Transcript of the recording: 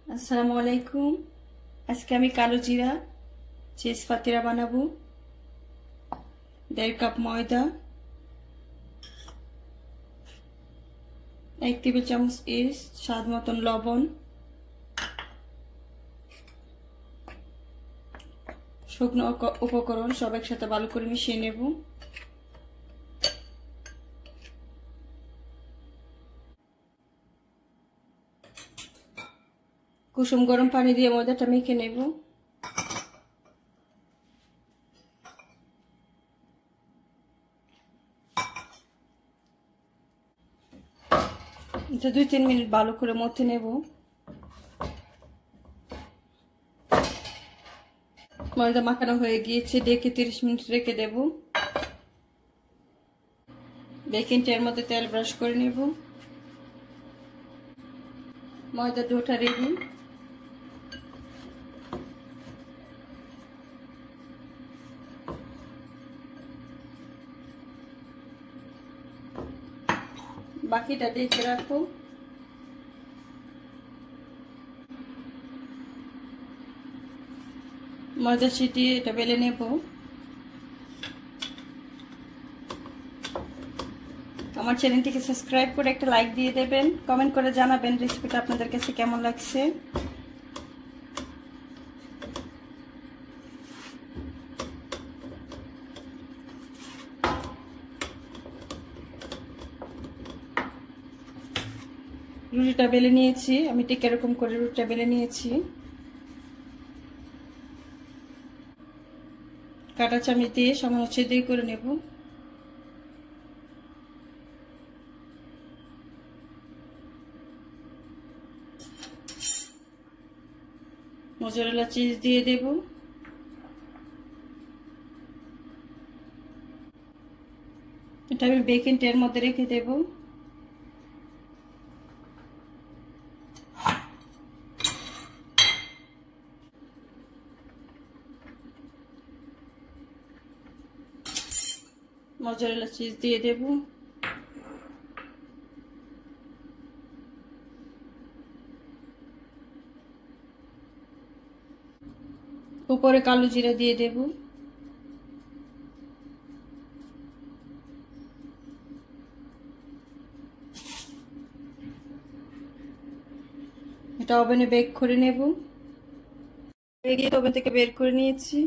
আসসালামু আলাইকুম। আজকে আমি কালো জিরা চিজ ফাতিরা বানাবো। 1.5 কাপ ময়দা, 1 টেবিল চামচ ইস্ট, স্বাদ মতন লবণ, শুকনো উপকরণ সব একসাথে ভালো করে মিশিয়ে নেব। কুসুম গরম পানি দিয়ে ময়দাটা মেখে নেব। এটা 2-3 মিনিট ভালো করে মথে নেব। ময়দা মাখানো হয়ে গিয়েছে, ডেকে 30 মিনিট রেখে দেব। বেকিং ট্রের মধ্যে তেল ব্রাশ করে নেব। ময়দা ডোটা রেডি। বাকিটা ডেকে রাখবো। ময়দা ছিটিয়ে এটা বেলে নেব। আমার চ্যানেলটিকে সাবস্ক্রাইব করে একটা লাইক দিয়ে দেবেন, কমেন্ট করে জানাবেন রেসিপিটা আপনাদের কাছে কেমন লাগছে। রুটিটা বেলে নিয়েছি, আমি ঠিক এরকম করে রুটিটা বেলে নিয়েছি। কাঁটা চামচ দিয়ে সামান্য ছেদ করে নেব। মোজারেলা চিজ দিয়ে দেব। এটা আমি বেকিং ট্রের মধ্যে রেখে দেব। মোজারেলা চিজ দিয়ে দেব। উপরে কালো জিরা দিয়ে দেব। এটা ওভেনে বেক করে নেব। ওভেন থেকে বের করে নিয়েছি।